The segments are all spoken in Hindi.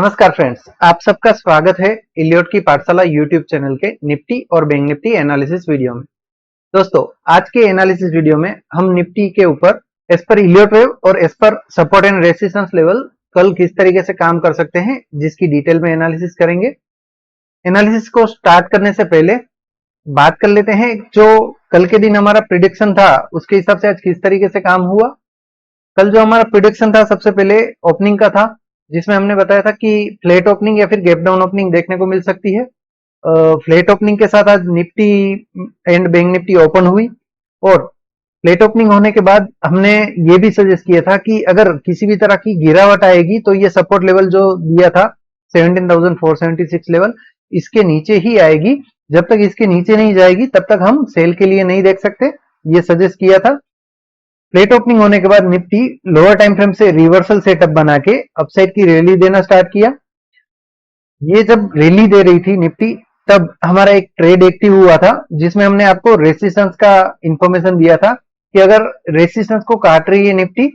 नमस्कार फ्रेंड्स, आप सबका स्वागत है इलियट की पाठशाला यूट्यूब चैनल के निफ्टी और बैंक निफ्टी एनालिसिस वीडियो में। दोस्तों, आज के एनालिसिस वीडियो में हम निफ्टी के ऊपर एज पर इलियट वेव और एज पर सपोर्ट एंड रेजिस्टेंस लेवल कल किस तरीके से काम कर सकते हैं, जिसकी डिटेल में एनालिसिस करेंगे। एनालिसिस को स्टार्ट करने से पहले बात कर लेते हैं जो कल के दिन हमारा प्रिडिक्शन था उसके हिसाब से आज किस तरीके से काम हुआ। कल जो हमारा प्रिडिक्शन था सबसे पहले ओपनिंग का था, जिसमें हमने बताया था कि फ्लैट ओपनिंग या फिर गैप डाउन ओपनिंग देखने को मिल सकती है। फ्लैट ओपनिंग के साथ आज Nifty and bank Nifty open हुई और फ्लैट ओपनिंग होने के बाद हमने ये भी सजेस्ट किया था कि अगर किसी भी तरह की गिरावट आएगी तो ये सपोर्ट लेवल जो दिया था 17,476 लेवल, इसके नीचे ही आएगी। जब तक इसके नीचे नहीं जाएगी तब तक हम सेल के लिए नहीं देख सकते, ये सजेस्ट किया था। फ्लैट ओपनिंग होने के बाद निफ्टी लोअर टाइम फ्रेम से रिवर्सल सेटअप बना के अपसाइड की रैली देना स्टार्ट किया। ये जब रैली दे रही थी निफ्टी, तब हमारा एक ट्रेड एक्टिव हुआ था जिसमें हमने आपको रेसिस्टेंस का इंफॉर्मेशन दिया था कि अगर रेसिस्टेंस को काट रही है निफ्टी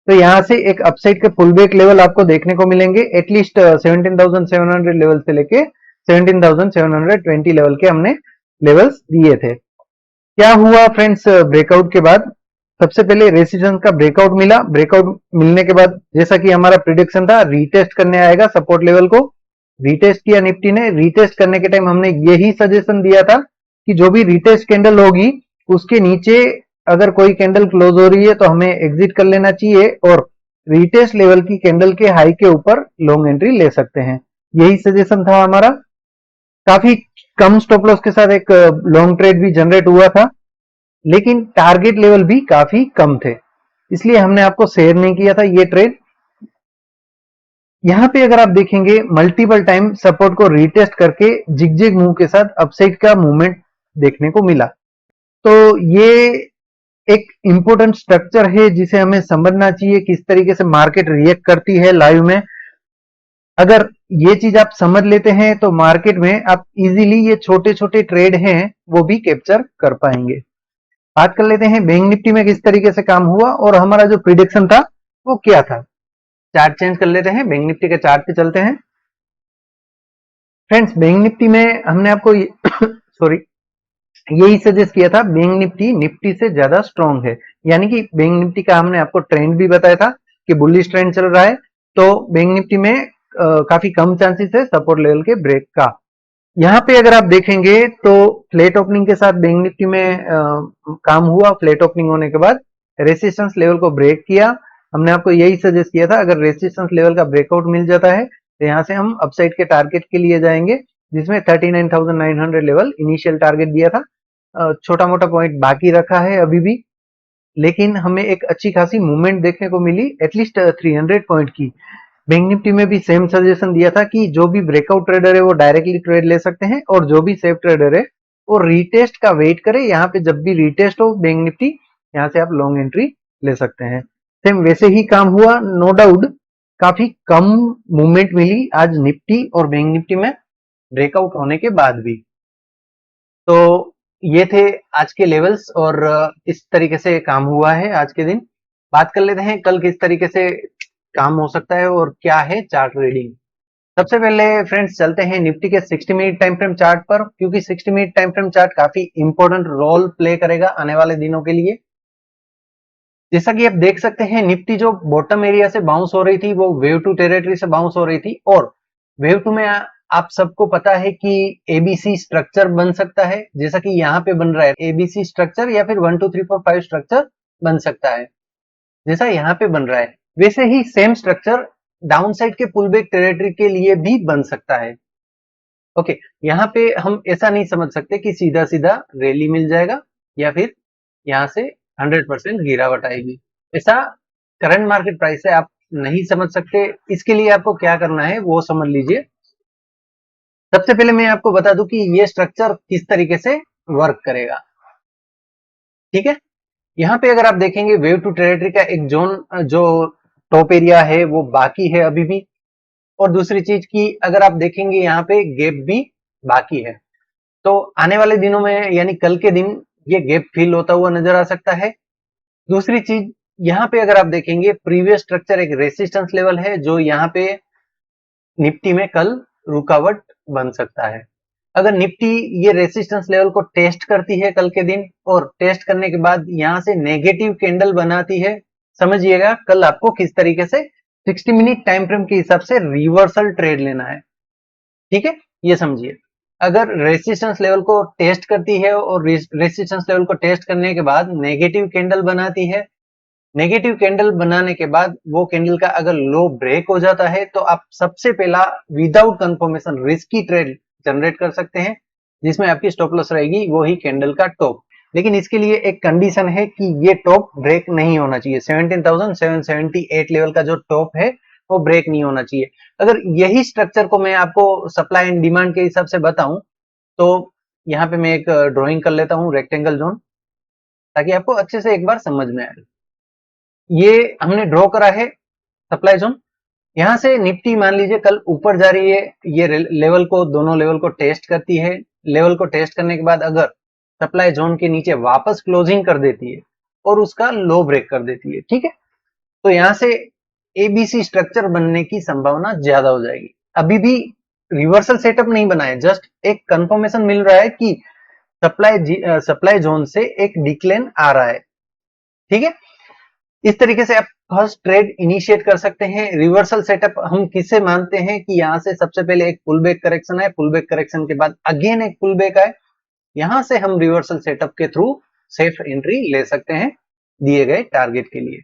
तो यहां से एक अपसाइड के पुल बैक लेवल आपको देखने को मिलेंगे। एटलीस्ट 17,700 लेवल से लेके 17,720 लेवल के हमने लेवल्स दिए थे। क्या हुआ फ्रेंड्स, ब्रेकआउट के बाद सबसे पहले रेसिस्टेंस का ब्रेकआउट मिला। ब्रेकआउट मिलने के बाद जैसा कि हमारा प्रिडिक्शन था, रीटेस्ट करने आएगा सपोर्ट लेवल को। रीटेस्ट किया निफ्टी ने। रीटेस्ट करने के टाइम हमने यही सजेशन दिया था कि जो भी रीटेस्ट कैंडल होगी उसके नीचे अगर कोई कैंडल क्लोज हो रही है तो हमें एग्जिट कर लेना चाहिए और रीटेस्ट लेवल की कैंडल के हाई के ऊपर लॉन्ग एंट्री ले सकते हैं। यही सजेशन था हमारा। काफी कम स्टॉप लॉस के साथ एक लॉन्ग ट्रेड भी जनरेट हुआ था, लेकिन टारगेट लेवल भी काफी कम थे, इसलिए हमने आपको शेयर नहीं किया था ये ट्रेड। यहां पे अगर आप देखेंगे मल्टीपल टाइम सपोर्ट को रीटेस्ट करके जिग मूव के साथ अपसाइड का मूवमेंट देखने को मिला। तो ये एक इंपॉर्टेंट स्ट्रक्चर है जिसे हमें समझना चाहिए किस तरीके से मार्केट रिएक्ट करती है लाइव में। अगर ये चीज आप समझ लेते हैं तो मार्केट में आप इजीली ये छोटे छोटे ट्रेड हैं वो भी कैप्चर कर पाएंगे। बात कर लेते हैं बैंक निफ्टी में किस तरीके से काम हुआ और हमारा जो प्रिडिक्शन था वो क्या था। चार्ट चेंज कर लेते हैं, बैंक निफ्टी के चार्ट पे चलते हैं। फ्रेंड्स, बैंक निफ्टी में हमने आपको सॉरी यही सजेस्ट किया था, बैंक निफ्टी निफ्टी से ज्यादा स्ट्रॉन्ग है। यानी कि बैंक निफ्टी का हमने आपको ट्रेंड भी बताया था कि बुलिश ट्रेंड चल रहा है, तो बैंक निफ्टी में काफी कम चांसेस है सपोर्ट लेवल के ब्रेक का। यहाँ पे अगर आप देखेंगे तो फ्लैट ओपनिंग के साथ बैंक निफ्टी में काम हुआ। फ्लैट ओपनिंग होने के बाद रेसिस्टेंस लेवल को ब्रेक किया। हमने आपको यही सजेस्ट किया था, अगर रेसिस्टेंस लेवल का ब्रेकआउट मिल जाता है तो यहाँ से हम अपसाइड के टारगेट के लिए जाएंगे, जिसमें 39,900 लेवल इनिशियल टारगेट दिया था। छोटा मोटा पॉइंट बाकी रखा है अभी भी, लेकिन हमें एक अच्छी खासी मूवमेंट देखने को मिली एटलीस्ट 300 पॉइंट की। बैंक निफ्टी में भी सेम सजेशन दिया था कि जो भी ब्रेकआउट ट्रेडर है वो डायरेक्टली ट्रेड ले सकते हैं और जो भी सेफ ट्रेडर है वो रीटेस्ट का वेट करे। यहाँ पे जब भी रीटेस्ट हो बैंक निफ्टी, यहाँ से आप लॉन्ग एंट्री ले सकते हैं। सेम वैसे ही काम हुआ। नो डाउट काफी कम मूवमेंट मिली आज निफ्टी और बैंक निफ्टी में ब्रेकआउट होने के बाद भी। तो ये थे आज के लेवल्स और इस तरीके से काम हुआ है आज के दिन। बात कर लेते हैं कल किस तरीके से काम हो सकता है और क्या है चार्ट रीडिंग। सबसे पहले फ्रेंड्स चलते हैं निफ्टी के 60 मिनट टाइम फ्रेम चार्ट पर, क्योंकि 60 मिनट टाइम फ्रेम चार्ट काफी इंपॉर्टेंट रोल प्ले करेगा आने वाले दिनों के लिए। जैसा कि आप देख सकते हैं निफ्टी जो बॉटम एरिया से बाउंस हो रही थी वो वेव टू टेरिटरी से बाउंस हो रही थी, और वेव टू में आप सबको पता है कि एबीसी स्ट्रक्चर बन सकता है, जैसा कि यहाँ पे बन रहा है एबीसी स्ट्रक्चर, या फिर 1 2 3 4 5 स्ट्रक्चर बन सकता है जैसा यहाँ पे बन रहा है। वैसे ही सेम स्ट्रक्चर डाउन साइड के पुल बैक टेरिटरी के लिए भी बन सकता है। ओके, यहाँ पे हम ऐसा नहीं समझ सकते कि सीधा सीधा रैली मिल जाएगा या फिर यहाँ से 100% गिरावट आएगी। ऐसा करंट मार्केट प्राइस से आप नहीं समझ सकते। इसके लिए आपको क्या करना है वो समझ लीजिए। सबसे पहले मैं आपको बता दूं कि ये स्ट्रक्चर किस तरीके से वर्क करेगा। ठीक है, यहाँ पे अगर आप देखेंगे वेव टू टेरिटरी का एक जोन जो टॉप एरिया है वो बाकी है अभी भी, और दूसरी चीज की अगर आप देखेंगे यहाँ पे गैप भी बाकी है। तो आने वाले दिनों में यानी कल के दिन ये गैप फिल होता हुआ नजर आ सकता है। दूसरी चीज यहाँ पे अगर आप देखेंगे प्रीवियस स्ट्रक्चर एक रेसिस्टेंस लेवल है जो यहाँ पे निफ्टी में कल रुकावट बन सकता है। अगर निफ्टी ये रेसिस्टेंस लेवल को टेस्ट करती है कल के दिन और टेस्ट करने के बाद यहां से नेगेटिव कैंडल बनाती है, समझिएगा कल आपको किस तरीके से 60 मिनट टाइम फ्रेम के हिसाब से रिवर्सल ट्रेड लेना है। ठीक है, ये समझिए। अगर रेसिस्टेंस लेवल को टेस्ट करती है और रेसिस्टेंस लेवल को टेस्ट करने के बाद नेगेटिव कैंडल बनाती है, नेगेटिव कैंडल बनाने के बाद वो कैंडल का अगर लो ब्रेक हो जाता है तो आप सबसे पहला without confirmation risky trade generate कर सकते हैं, जिसमें आपकी स्टॉप लॉस रहेगी वो ही कैंडल का टॉप। लेकिन इसके लिए एक कंडीशन है कि ये टॉप ब्रेक नहीं होना चाहिए। 17,778 लेवल का जो टॉप है वो ब्रेक नहीं होना चाहिए। अगर यही स्ट्रक्चर को मैं आपको सप्लाई एंड डिमांड के हिसाब से बताऊं तो यहाँ पे मैं एक ड्रॉइंग कर लेता हूँ रेक्टेंगल जोन, ताकि आपको अच्छे से एक बार समझ में आए। ये हमने ड्रॉ करा है सप्लाई जोन। यहां से निफ्टी मान लीजिए कल ऊपर जा रही है, ये लेवल को, दोनों लेवल को टेस्ट करती है। लेवल को टेस्ट करने के बाद अगर सप्लाई जोन के नीचे वापस क्लोजिंग कर देती है और उसका लो ब्रेक कर देती है, ठीक है, तो यहां से एबीसी स्ट्रक्चर बनने की संभावना ज्यादा हो जाएगी। अभी भी रिवर्सल सेटअप नहीं बना है, जस्ट एक कंफर्मेशन मिल रहा है कि सप्लाई जोन से एक डिक्लेन आ रहा है। ठीक है, इस तरीके से आप फर्स्ट ट्रेड इनिशिएट कर सकते हैं। रिवर्सल सेटअप हम किसे मानते हैं कि यहां से सबसे पहले एक पुल बैक करेक्शन है, पुल बैक करेक्शन के बाद अगेन एक पुल बैक आए, यहां से हम रिवर्सल सेटअप के थ्रू सेफ एंट्री ले सकते हैं दिए गए टारगेट के लिए।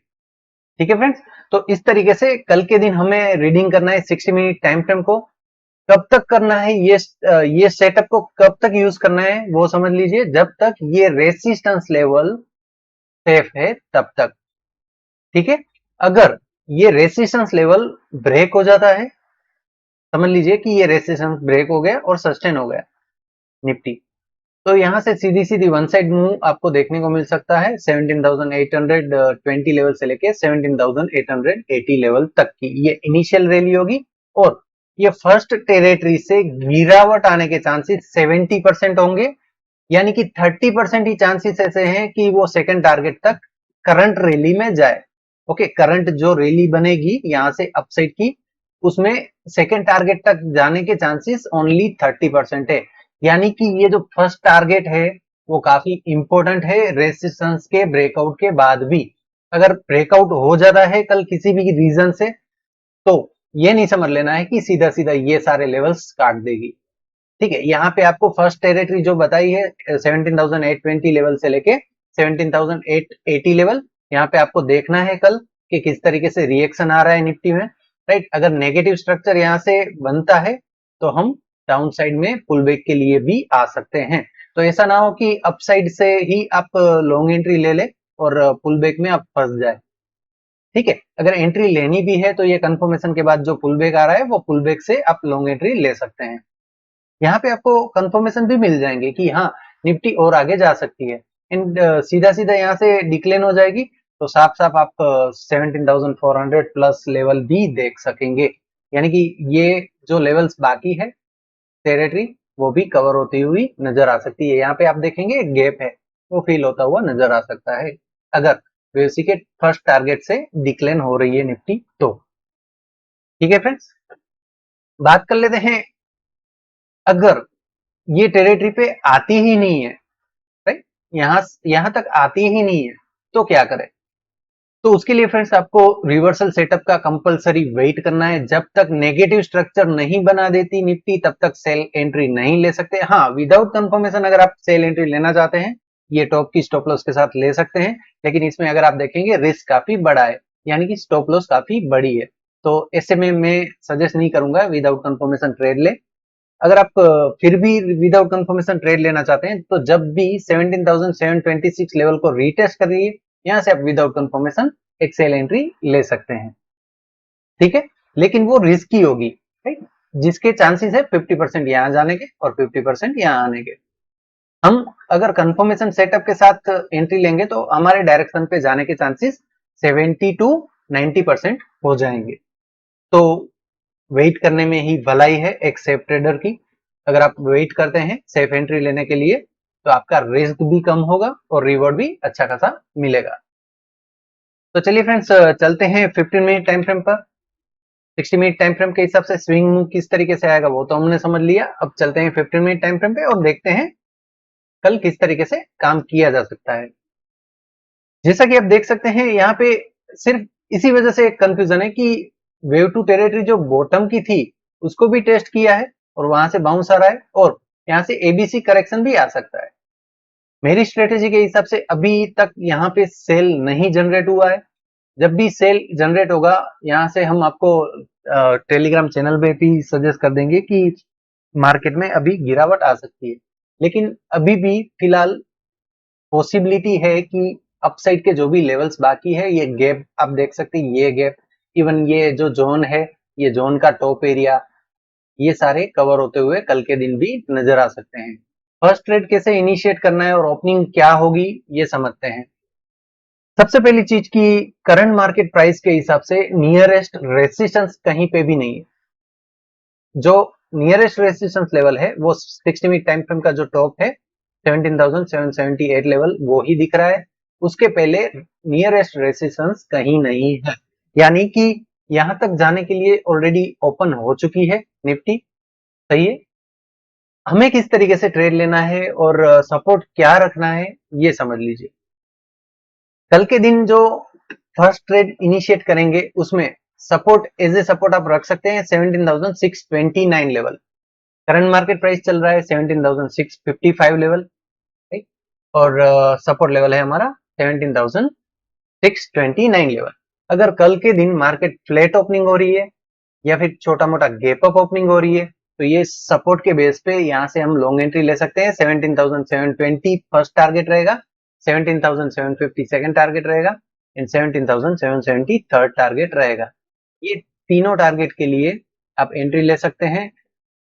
ठीक है फ्रेंड्स, तो इस तरीके से कल के दिन हमें रीडिंग करना है 60 मिनट टाइम फ्रेम को। कब तक करना है ये सेटअप को कब तक यूज करना है वो समझ लीजिए, जब तक ये रेसिस्टेंस लेवल सेफ है तब तक। ठीक है, अगर ये रेसिस्टेंस लेवल ब्रेक हो जाता है, समझ लीजिए कि ये रेसिस्टेंस ब्रेक हो गया और सस्टेन हो गया निफ्टी, तो यहां से सीधी सीधी वन साइड मूव आपको देखने को मिल सकता है 17,820 लेवल से लेके 17,880 लेवल तक की ये इनिशियल रैली होगी। और ये फर्स्ट टेरिटरी से गिरावट आने के चांसेस 70% होंगे, यानी कि 30% ही चांसेस ऐसे हैं कि वो सेकंड टारगेट तक करंट रैली में जाए। ओके, करंट जो रैली बनेगी यहां से अपसाइड की, उसमें सेकंड टारगेट तक जाने के चांसेस ओनली 30% है। यानी कि ये जो फर्स्ट टारगेट है वो काफी इंपॉर्टेंट है रेसिस्टेंस के ब्रेकआउट के बाद भी। अगर ब्रेकआउट हो जाता है कल किसी भी रीजन से, तो ये नहीं समझ लेना है कि सीधा सीधा ये सारे लेवल्स काट देगी। ठीक है, यहाँ पे आपको फर्स्ट टेरिटरी जो बताई है 17,820 लेवल से लेके 17,880 लेवल, यहाँ पे आपको देखना है कल कि किस तरीके से रिएक्शन आ रहा है निफ्टी में। राइट, अगर नेगेटिव स्ट्रक्चर यहाँ से बनता है तो हम डाउन साइड में पुल बैक के लिए भी आ सकते हैं। तो ऐसा ना हो कि अपसाइड से ही आप लॉन्ग एंट्री ले ले और पुल बैक में आप फंस जाए। ठीक है, अगर एंट्री लेनी भी है तो ये कंफर्मेशन के बाद जो पुल बैक आ रहा है वो पुल बैक से आप लॉन्ग एंट्री ले सकते हैं। यहाँ पे आपको कंफर्मेशन भी मिल जाएंगे कि हाँ निफ्टी और आगे जा सकती है। एंड सीधा सीधा यहाँ से डिक्लेन हो जाएगी तो साफ साफ आप 17,400 प्लस लेवल भी देख सकेंगे। यानी कि ये जो लेवल्स बाकी है टेरिटरी वो भी कवर होती हुई नजर आ सकती है। यहाँ पे आप देखेंगे एक गैप है वो फील होता हुआ नजर आ सकता है अगर वेसी के फर्स्ट टारगेट से डिक्लेन हो रही है निफ्टी तो। ठीक है फ्रेंड्स, बात कर लेते हैं अगर ये टेरिटरी पे आती ही नहीं है, राइट, यहां तक आती ही नहीं है तो क्या करें। तो उसके लिए फ्रेंड्स आपको रिवर्सल सेटअप का कंपलसरी वेट करना है। जब तक नेगेटिव स्ट्रक्चर नहीं बना देती निफ्टी तब तक सेल एंट्री नहीं ले सकते। हाँ, विदाउट कंफर्मेशन अगर आप सेल एंट्री लेना चाहते हैं ये टॉप की स्टॉप लॉस के साथ ले सकते हैं, लेकिन इसमें अगर आप देखेंगे रिस्क काफी बड़ा है, यानी कि स्टॉप लॉस काफी बड़ी है। तो ऐसे में मैं सजेस्ट नहीं करूंगा विदाउट कंफर्मेशन ट्रेड ले। अगर आप फिर भी विदाउट कंफर्मेशन ट्रेड लेना चाहते हैं तो जब भी 17,726 लेवल को रीटेस्ट करिए यहां से आप विदाउट कंफर्मेशन एक सेल एंट्री ले सकते हैं। ठीक है, लेकिन वो रिस्की होगी, राइट, जिसके चांसेस है 50% यहाँ जाने के और 50% यहाँ आने के। हम अगर कंफर्मेशन सेटअप के साथ एंट्री लेंगे तो हमारे डायरेक्शन पे जाने के चांसेस 70 टू 90% हो जाएंगे। तो वेट करने में ही भलाई है एक सेफ ट्रेडर की। अगर आप वेट करते हैं सेफ एंट्री लेने के लिए तो आपका रिस्क भी कम होगा और रिवॉर्ड भी अच्छा खासा मिलेगा। तो चलिए फ्रेंड्स चलते हैं 15 मिनट टाइम फ्रेम पर। 60 मिनट टाइम फ्रेम के हिसाब से स्विंग मूव किस तरीके से आएगा वो तो हमने समझ लिया। अब चलते हैं 15 मिनट टाइम फ्रेम पे और देखते हैं कल किस तरीके से काम किया जा सकता है। जैसा कि आप देख सकते हैं यहाँ पे सिर्फ इसी वजह से एक कंफ्यूजन है कि वेव टू टेरिटरी जो बॉटम की थी उसको भी टेस्ट किया है और वहां से बाउंस आ रहा है और यहाँ से एबीसी करेक्शन भी आ सकता है। मेरी स्ट्रेटेजी के हिसाब से अभी तक यहाँ पे सेल नहीं जनरेट हुआ है। जब भी सेल जनरेट होगा यहाँ से हम आपको टेलीग्राम चैनल पे भी सजेस्ट कर देंगे कि मार्केट में अभी गिरावट आ सकती है, लेकिन अभी भी फिलहाल पॉसिबिलिटी है कि अपसाइड के जो भी लेवल्स बाकी है, ये गैप आप देख सकते हैं, ये गैप, इवन ये जो जोन है, ये जोन का टॉप एरिया, ये सारे कवर होते हुए कल के दिन भी नजर आ सकते हैं। फर्स्ट ट्रेड कैसे इनिशिएट करना है और ओपनिंग क्या होगी ये समझते हैं। सबसे पहली चीज की करंट मार्केट प्राइस के हिसाब से नियरेस्ट रेसिस्टेंस कहीं पे भी नहीं है। जो नियरेस्ट रेसिस्टेंस लेवल है वो 60 मिनट टाइम फ्रेम का जो टॉप है 17,778 लेवल वो ही दिख रहा है। उसके पहले नियरेस्ट रेसिस्टेंस कहीं नहीं है, यानी कि यहां तक जाने के लिए ऑलरेडी ओपन हो चुकी है निफ्टी। सही है, हमें किस तरीके से ट्रेड लेना है और सपोर्ट क्या रखना है ये समझ लीजिए। कल के दिन जो फर्स्ट ट्रेड इनिशिएट करेंगे उसमें सपोर्ट एज ए सपोर्ट आप रख सकते हैं 17,629 लेवल। करंट मार्केट प्राइस चल रहा है 17,655 लेवल, ठीक, और सपोर्ट लेवल है हमारा 17,629 लेवल। अगर कल के दिन मार्केट फ्लैट ओपनिंग हो रही है या फिर छोटा मोटा गैप अप ओपनिंग हो रही है तो ये सपोर्ट के बेस पे यहाँ से हम लॉन्ग एंट्री ले सकते हैं। 17,720 फर्स्ट टारगेट रहेगा, 17,750 सेकंड टारगेट रहेगा एंड 17,770 थर्ड टारगेट रहेगा। ये तीनों टारगेट के लिए आप एंट्री ले सकते हैं।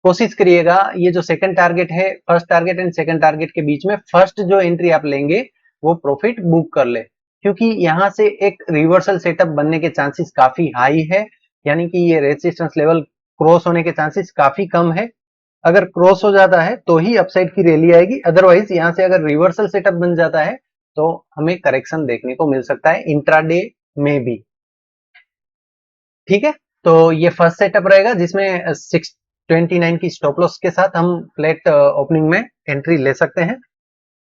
कोशिश करिएगा ये जो सेकंड टारगेट है, first target and second target के बीच में फर्स्ट जो एंट्री आप लेंगे वो प्रॉफिट बुक कर ले, क्योंकि यहाँ से एक रिवर्सल सेटअप बनने के चांसेस काफी हाई है, यानी कि ये रेजिस्टेंस लेवल क्रॉस होने के चांसेस काफी कम है। अगर क्रॉस हो जाता है तो ही अपसाइड की रैली आएगी, अदरवाइज यहाँ से अगर रिवर्सल सेटअप बन जाता है तो हमें करेक्शन देखने को मिल सकता है इंट्राडे में भी। ठीक है, तो ये फर्स्ट सेटअप रहेगा जिसमें 629 की स्टॉप लॉस के साथ हम फ्लैट ओपनिंग में एंट्री ले सकते हैं।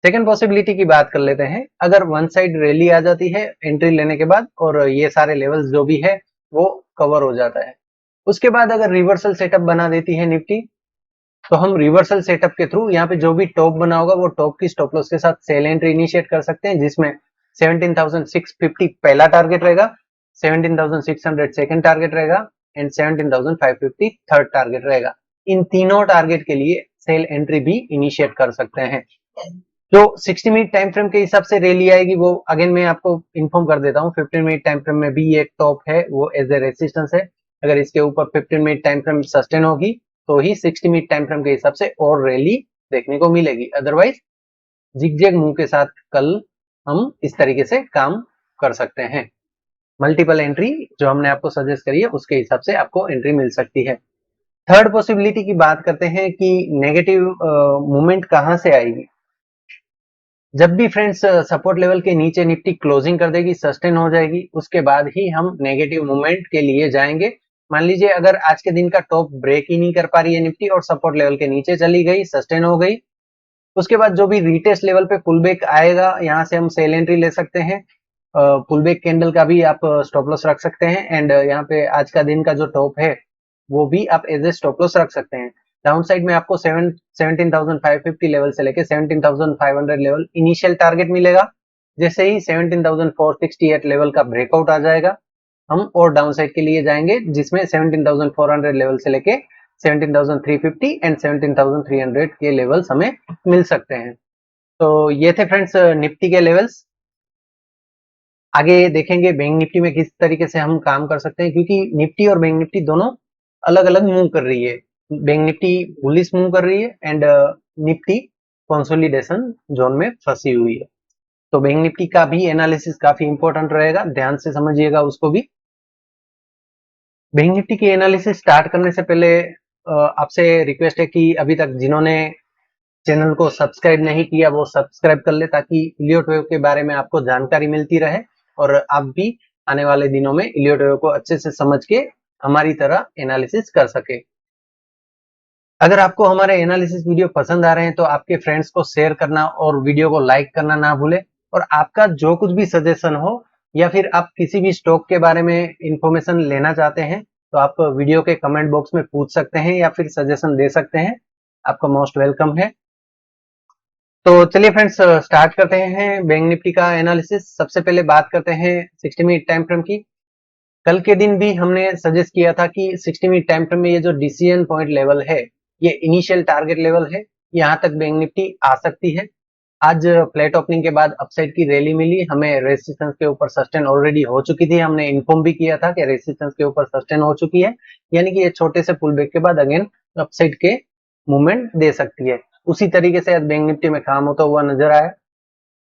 सेकेंड पॉसिबिलिटी की बात कर लेते हैं। अगर वन साइड रैली आ जाती है एंट्री लेने के बाद और ये सारे लेवल्स जो भी है वो कवर हो जाता है, उसके बाद अगर रिवर्सल सेटअप बना देती है निफ्टी तो हम रिवर्सल सेटअप के थ्रू यहाँ पे जो भी टॉप बना होगा वो टॉप की स्टॉप लॉस के साथ सेल एंट्री इनिशिएट कर सकते हैं, जिसमें 17,650 पहला टारगेट रहेगा, 17,600 सेकंड टारगेट रहेगा एंड 17,550 थर्ड टारगेट रहेगा। इन तीनों टारगेट के लिए सेल एंट्री भी इनिशिएट कर सकते हैं। जो 60 मिनट टाइम फ्रेम के हिसाब से रैली आएगी वो अगेन मैं आपको इन्फॉर्म कर देता हूँ। 15 मिनट टाइम फ्रेम में भी ये टॉप है वो एज ए रेसिस्टेंस है। अगर इसके ऊपर 15 मिनट टाइम फ्रेम सस्टेन होगी तो ही 60 मिनट टाइम फ्रेम के हिसाब से और रैली देखने को मिलेगी, अदरवाइज जिगजैग मूव के साथ कल हम इस तरीके से काम कर सकते हैं। मल्टीपल एंट्री जो हमने आपको सजेस्ट करी है उसके हिसाब से आपको एंट्री मिल सकती है। थर्ड पॉसिबिलिटी की बात करते हैं कि नेगेटिव मूवमेंट कहां से आएगी। जब भी फ्रेंड्स सपोर्ट लेवल के नीचे निफ्टी क्लोजिंग कर देगी, सस्टेन हो जाएगी, उसके बाद ही हम नेगेटिव मूवमेंट के लिए जाएंगे। मान लीजिए अगर आज के दिन का टॉप ब्रेक ही नहीं कर पा रही है निफ्टी और सपोर्ट लेवल के नीचे चली गई, सस्टेन हो गई, उसके बाद जो भी रीटेस्ट लेवल पे पुल बैक आएगा यहाँ से हम सेल एंट्री ले सकते हैं। पुल बैक कैंडल का भी आप स्टॉप लॉस रख सकते हैं एंड यहाँ पे आज का दिन का जो टॉप है वो भी आप एज ए स्टॉप लॉस रख सकते हैं। डाउन साइड में आपको 17,550 लेवल से लेके 17,500 लेवल इनिशियल टारगेट मिलेगा। जैसे ही 17,468 लेवल का ब्रेकआउट आ जाएगा हम और डाउन साइड के लिए जाएंगे, जिसमें 17,400 लेवल से लेके 17,350 एंड 17,300 के लेवल्स हमें मिल सकते हैं। तो ये थे फ्रेंड्स निफ्टी के लेवल्स। आगे देखेंगे बैंक निफ्टी में किस तरीके से हम काम कर सकते हैं, क्योंकि निफ्टी और बैंक निफ्टी दोनों अलग अलग मूव कर रही है। बैंक निफ्टी बुलिश मूव कर रही है एंड निफ्टी कंसोलिडेशन जोन में फंसी हुई है। तो बैंक निफ्टी का भी एनालिसिस काफी इंपॉर्टेंट रहेगा, ध्यान से समझिएगा उसको भी। बैंक निफ्टी की एनालिसिस स्टार्ट करने से पहले आपसे रिक्वेस्ट है कि अभी तक जिन्होंने चैनल को सब्सक्राइब नहीं किया वो सब्सक्राइब कर ले, ताकि इलियट वेव के बारे में आपको जानकारी मिलती रहे और आप भी आने वाले दिनों में इलियट वेव को अच्छे से समझ के हमारी तरह एनालिसिस कर सके। अगर आपको हमारे एनालिसिस वीडियो पसंद आ रहे हैं तो आपके फ्रेंड्स को शेयर करना और वीडियो को लाइक करना ना भूलें। और आपका जो कुछ भी सजेशन हो या फिर आप किसी भी स्टॉक के बारे में इंफॉर्मेशन लेना चाहते हैं तो आप वीडियो के कमेंट बॉक्स में पूछ सकते हैं या फिर सजेशन दे सकते हैं। आपका मोस्ट वेलकम है। तो चलिए फ्रेंड्स, स्टार्ट करते हैं बैंक निफ्टी का एनालिसिस। सबसे पहले बात करते हैं 60 मिनट टाइम फ्रेम की। कल के दिन भी हमने सजेस्ट किया था कि 60 मिनट टाइम फ्रेम में ये जो डिसीजन पॉइंट लेवल है, ये इनिशियल टारगेट लेवल है, यहाँ तक बैंक निफ्टी आ सकती है। आज फ्लैट ओपनिंग के बाद अपसाइड की रैली मिली, हमें रेजिस्टेंस के ऊपर सस्टेन ऑलरेडी हो चुकी थी। हमने इन्फॉर्म भी किया था कि रेजिस्टेंस के ऊपर सस्टेन हो चुकी है, यानी कि ये छोटे से पुल बैक के बाद अगेन अपसाइड के मूवमेंट दे सकती है। उसी तरीके से आज बैंक निफ्टी में काम होता हुआ नजर आया।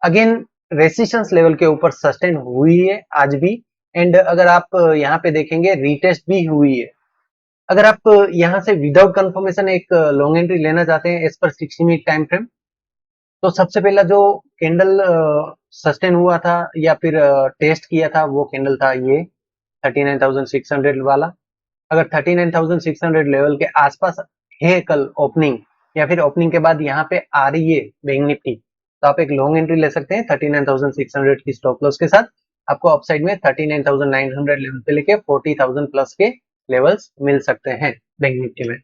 अगेन रेजिस्टेंस लेवल के ऊपर सस्टेन हुई है आज भी। एंड अगर आप यहाँ पे देखेंगे रीटेस्ट भी हुई है। अगर आप यहाँ से विदाउट कंफर्मेशन एक लॉन्ग एंट्री लेना चाहते हैं as per 60 minute time frame, तो सबसे पहला जो कैंडल सस्टेन हुआ था या फिर टेस्ट किया था वो कैंडल था ये 39,600 वाला। अगर 39,600 लेवल के आसपास है कल ओपनिंग या फिर ओपनिंग के बाद यहाँ पे आ रही है बैंक निफ्टी, तो आप एक लॉन्ग एंट्री ले सकते हैं 39,600 की स्टॉप लॉस के साथ। आपको अपसाइड में 39,900 लेवल से लेके 40,000 प्लस के लेवल्स मिल सकते हैं बैंक निफ्टी में।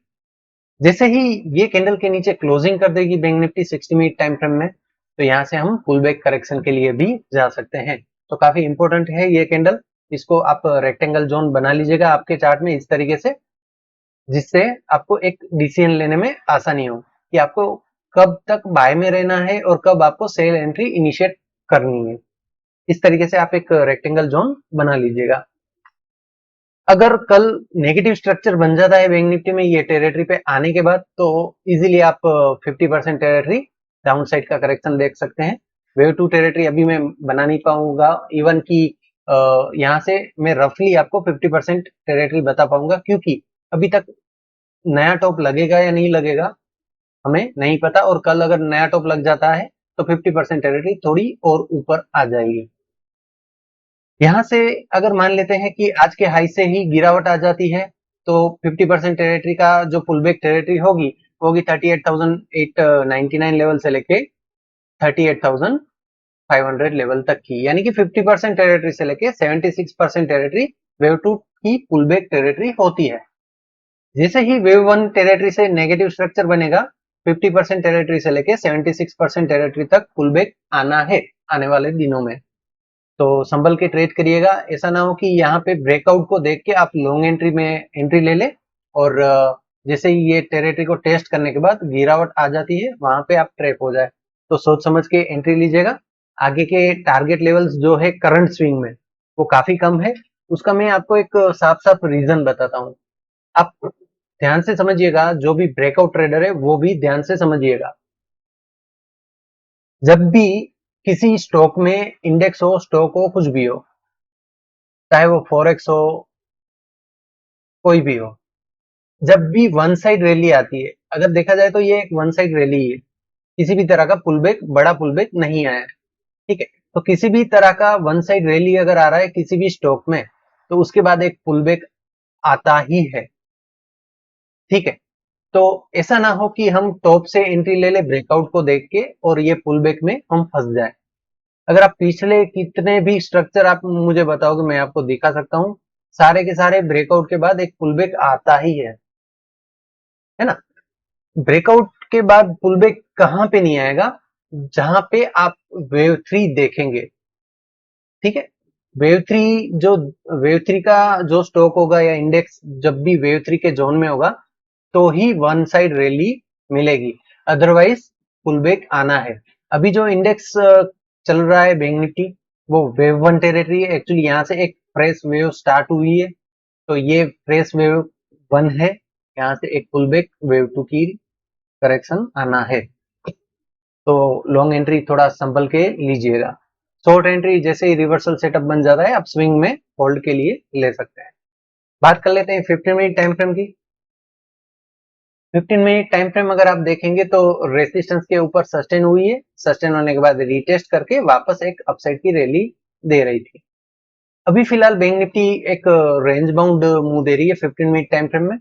जैसे ही ये कैंडल के नीचे क्लोजिंग कर देगी bank Nifty 60 minute time frame में, तो यहाँ से हम पुल बैक करेक्शन के लिए भी जा सकते हैं। तो काफी इंपॉर्टेंट है ये कैंडल। इसको आप रेक्टेंगल जोन बना लीजिएगा आपके चार्ट में इस तरीके से, जिससे आपको एक डिसीजन लेने में आसानी हो कि आपको कब तक बाय में रहना है और कब आपको सेल एंट्री इनिशिएट करनी है। इस तरीके से आप एक रेक्टेंगल जोन बना लीजिएगा। अगर कल नेगेटिव स्ट्रक्चर बन जाता है बैंक निफ्टी में ये टेरिटरी पे आने के बाद, तो इजीली आप 50% टेरिटरी डाउन साइड का करेक्शन देख सकते हैं। वेव टू टेरिटरी अभी मैं बना नहीं पाऊंगा, इवन कि यहाँ से मैं रफली आपको 50% टेरिटरी बता पाऊंगा, क्योंकि अभी तक नया टॉप लगेगा या नहीं लगेगा हमें नहीं पता। और कल अगर नया टॉप लग जाता है तो 50% टेरिटरी थोड़ी और ऊपर आ जाएगी। यहाँ से अगर मान लेते हैं कि आज के हाई से ही गिरावट आ जाती है, तो 50% टेरिटरी का जो पुलबैक टेरिटरी होगी 38,899 लेवल से लेके 38,500 लेवल तक की, यानी कि 50% टेरिटरी से लेके 76% टेरिटरी वेव टू की पुलबैक टेरिटरी होती है। जैसे ही वेव वन टेरिटरी से नेगेटिव स्ट्रक्चर बनेगा, 50% टेरिटरी से लेके 76% टेरिटरी तक पुलबैक आना है आने वाले दिनों में। तो संभल के ट्रेड करिएगा। ऐसा ना हो कि यहाँ पे ब्रेकआउट को देख के आप लॉन्ग एंट्री में एंट्री ले ले और जैसे ही ये टेरिटरी को टेस्ट करने के बाद गिरावट आ जाती है वहां पे आप ट्रैप हो जाए। तो सोच समझ के एंट्री लीजिएगा। आगे के टारगेट लेवल्स जो है करंट स्विंग में वो काफी कम है। उसका मैं आपको एक साफ साफ रीजन बताता हूँ। आप ध्यान से समझिएगा, जो भी ब्रेकआउट ट्रेडर है वो भी ध्यान से समझिएगा। जब भी किसी स्टॉक में इंडेक्स हो, स्टॉक हो, कुछ भी हो, चाहे वो फॉरेक्स हो, कोई भी हो, जब भी वन साइड रैली आती है, अगर देखा जाए तो ये एक वन साइड रैली है, किसी भी तरह का पुलबैक, बड़ा पुलबैक नहीं आया है। ठीक है, तो किसी भी तरह का वन साइड रैली अगर आ रहा है किसी भी स्टॉक में, तो उसके बाद एक पुलबैक आता ही है। ठीक है, तो ऐसा ना हो कि हम टॉप से एंट्री ले ले ब्रेकआउट को देख के और ये पुलबैक में हम फंस जाए। अगर आप पिछले कितने भी स्ट्रक्चर आप मुझे बताओगे, मैं आपको दिखा सकता हूँ, सारे के सारे ब्रेकआउट के बाद एक पुलबैक आता ही है ना। ब्रेकआउट के बाद पुलबैक कहां पे नहीं आएगा? जहां पे आप वेव थ्री देखेंगे। ठीक है, वेव थ्री जो वेव थ्री का जो स्टॉक होगा या इंडेक्स जब भी वेव थ्री के जोन में होगा तो ही वन साइड रैली मिलेगी, अदरवाइज पुलबैक आना है। अभी जो इंडेक्स चल रहा है बैंक निफ्टी, वो वेव वन टेरिटरी है। एक्चुअली यहाँ से एक फ्रेश वेव स्टार्ट हुई है, तो ये फ्रेश वेव वन है। यहाँ से एक पुलबैक वेव टू की करेक्शन आना है। तो लॉन्ग एंट्री थोड़ा संभल के लीजिएगा। शॉर्ट एंट्री जैसे ही रिवर्सल सेटअप बन जाता है आप स्विंग में होल्ड के लिए ले सकते हैं। बात कर लेते हैं 15 मिनट टाइम फ्रेम की। 15 मिनट टाइम फ्रेम अगर आप देखेंगे तो रेजिस्टेंस के ऊपर सस्टेन हुई है, सस्टेन होने के बाद रीटेस्ट करके वापस एक अपसाइड की रैली दे रही थी। अभी फिलहाल बैंक निफ्टी एक रेंज बाउंड मूव दे रही है 15 मिनट टाइम फ्रेम में।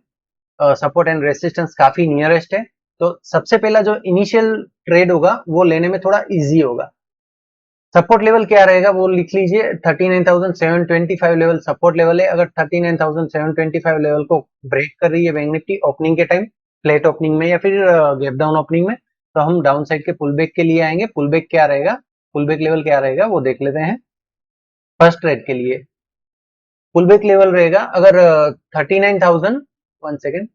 सपोर्ट एंड रेसिस्टेंस काफी नियरेस्ट है, तो सबसे पहला जो इनिशियल ट्रेड होगा वो लेने में थोड़ा इजी होगा। सपोर्ट लेवल क्या रहेगा वो लिख लीजिए, 39,725 लेवल सपोर्ट लेवल है। अगर 39,725 लेवल को ब्रेक कर रही है बैंक निफ्टी ओपनिंग के टाइम, फ्लैट ओपनिंग में या फिर गैप डाउन ओपनिंग में, तो हम डाउन साइड के पुल बैक के लिए आएंगे। पुल बैक क्या रहेगा, पुल बैक लेवल क्या रहेगा वो देख लेते हैं। फर्स्ट ट्रेड के लिए पुल बैक लेवल रहेगा, अगर 39,000, वन सेकेंड,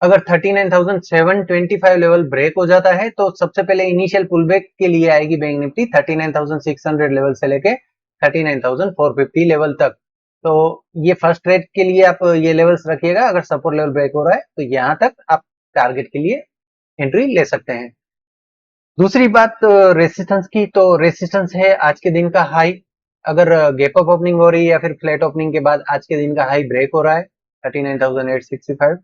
अगर 39,725 लेवल ब्रेक हो जाता है तो सबसे पहले इनिशियल पुल बैक के लिए आएगी बैंक निफ्टी 39,600 लेवल से लेके 39,450 लेवल तक। तो ये फर्स्ट ट्रेड के लिए आप ये लेवल्स रखिएगा। अगर सपोर्ट लेवल ब्रेक हो रहा है तो यहां तक आप टारगेट के लिए एंट्री ले सकते हैं। दूसरी बात रेसिस्टेंस की, तो रेसिस्टेंस है आज के दिन का हाई। अगर गैप अप ओपनिंग हो रही है या फिर फ्लैट ओपनिंग के बाद आज के दिन का हाई ब्रेक हो रहा है 39,865,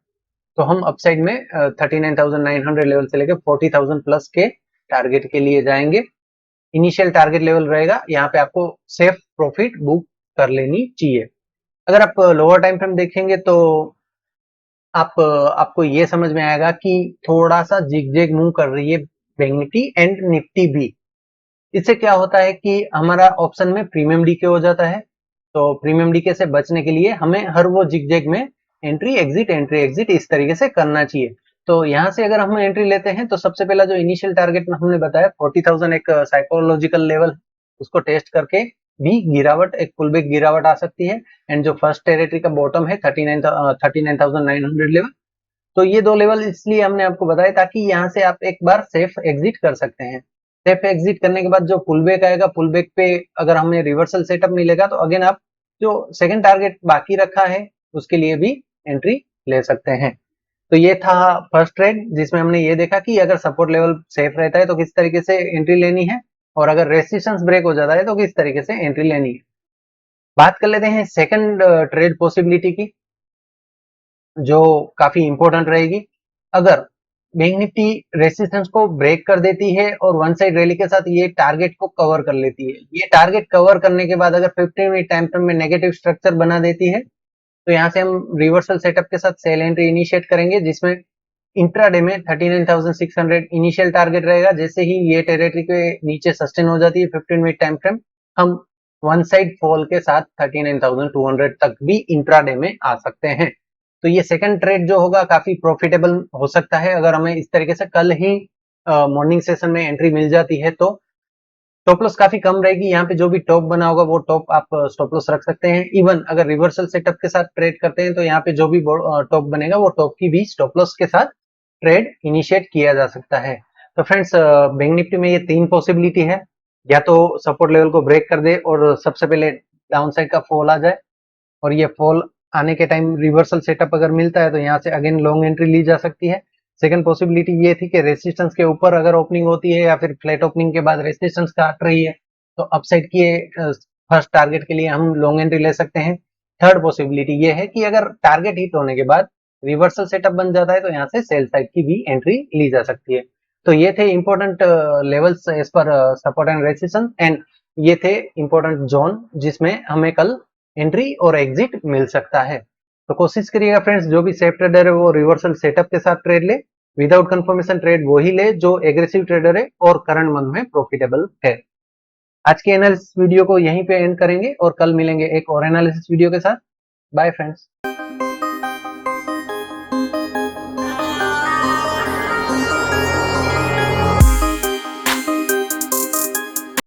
तो हम अपसाइड में 39,900 लेवल से लेकर 40,000 प्लस के टारगेट के लिए जाएंगे। इनिशियल टारगेट लेवल रहेगा, यहाँ पे आपको सेफ प्रॉफिट बुक कर लेनी चाहिए। अगर आप लोअर टाइम फ्रेम देखेंगे तो आपको ये समझ में आएगा कि थोड़ा सा जिगजैग मूव कर रही है बैंक निफ्टी एंड निफ्टी भी। इससे क्या होता है कि हमारा ऑप्शन में प्रीमियम डीके हो जाता है, तो प्रीमियम डीके से बचने के लिए हमें हर वो जिगजैग में एंट्री एग्जिट इस तरीके से करना चाहिए। तो यहाँ से अगर हम एंट्री लेते हैं तो सबसे पहला जो इनिशियल टारगेट में हमने बताया 40,000 एक साइकोलॉजिकल लेवल, उसको टेस्ट करके भी गिरावट, एक पुल बैक गिरावट आ सकती है। एंड जो फर्स्ट टेरिटरी का बॉटम है 39,900 लेवल, तो ये दो लेवल इसलिए हमने आपको बताया ताकि यहाँ से आप एक बार सेफ एग्जिट कर सकते हैं। सेफ एग्जिट करने के बाद जो पुल बैक आएगा, पुल बैक पे अगर हमें रिवर्सल सेटअप मिलेगा तो अगेन आप जो सेकंड टारगेट बाकी रखा है उसके लिए भी एंट्री ले सकते हैं। तो ये था फर्स्ट ट्रेड जिसमें हमने ये देखा कि अगर सपोर्ट लेवल सेफ रहता है तो किस तरीके से एंट्री लेनी है, और अगर रेसिस्टेंस ब्रेक हो जाता है तो किस तरीके से एंट्री लेनी है। बात कर लेते हैं सेकंड ट्रेड पॉसिबिलिटी की, जो काफी इंपॉर्टेंट रहेगी। अगर बैंक निफ्टी रेसिस्टेंस को ब्रेक कर देती है और वन साइड रैली के साथ ये टारगेट को कवर कर लेती है, ये टारगेट कवर करने के बाद अगर 15 मिनट टाइम फ्रेम में नेगेटिव स्ट्रक्चर बना देती है, तो यहाँ से हम रिवर्सल सेटअप के साथ सेल एंट्री इनिशिएट करेंगे, जिसमें इंट्राडे में 39,600 इनिशियल टारगेट रहेगा। जैसे ही ये टेरिटरी के नीचे सस्टेन हो जाती है 15 मिनट टाइम फ्रेम, हम वन साइड फॉल के साथ 39,200 तक भी इंट्राडे में आ सकते हैं। तो ये सेकंड ट्रेड जो होगा काफी प्रॉफिटेबल हो सकता है। अगर हमें इस तरीके से कल ही मॉर्निंग सेशन में एंट्री मिल जाती है तो स्टॉप लॉस काफी कम रहेगी। यहाँ पे जो भी टॉप बना होगा वो टॉप आप स्टॉप लॉस रख सकते हैं। इवन अगर रिवर्सल सेटअप के साथ ट्रेड करते हैं तो यहाँ पे जो भी टॉप बनेगा वो टॉप की भी स्टॉप लॉस के साथ ट्रेड इनिशिएट किया जा सकता है। तो फ्रेंड्स, बैंक निफ्टी में ये तीन पॉसिबिलिटी है, या तो सपोर्ट लेवल को ब्रेक कर दे और सबसे पहले डाउन साइड का फॉल आ जाए, और ये फॉल आने के टाइम रिवर्सल सेटअप अगर मिलता है तो यहाँ से अगेन लॉन्ग एंट्री ली जा सकती है। सेकंड पॉसिबिलिटी ये थी कि रेसिस्टेंस के ऊपर अगर ओपनिंग होती है या फिर फ्लैट ओपनिंग के बाद रेसिस्टेंस काट रही है तो अपसाइड की फर्स्ट टारगेट के लिए हम लॉन्ग एंट्री ले सकते हैं। थर्ड पॉसिबिलिटी ये है कि अगर टारगेट हिट होने के बाद रिवर्सल सेटअप बन जाता है तो यहाँ से सेल साइड की भी एंट्री ली जा सकती है। तो ये थे इंपॉर्टेंट लेवल्स एज पर सपोर्ट एंड रेसिस्टेंस, एंड ये थे इंपॉर्टेंट जोन जिसमें हमें कल एंट्री और एग्जिट मिल सकता है। तो कोशिश करिएगा फ्रेंड्स, जो भी सेफ ट्रेडर है वो रिवर्सल सेटअप के साथ ट्रेड ले, विदाउट कंफर्मेशन ट्रेड वही ले जो एग्रेसिव ट्रेडर है और करंट मंथ में प्रॉफिटेबल है। आज के एनालिसिस वीडियो को यहीं पे एंड करेंगे और कल मिलेंगे एक और एनालिसिस वीडियो के साथ। Bye friends.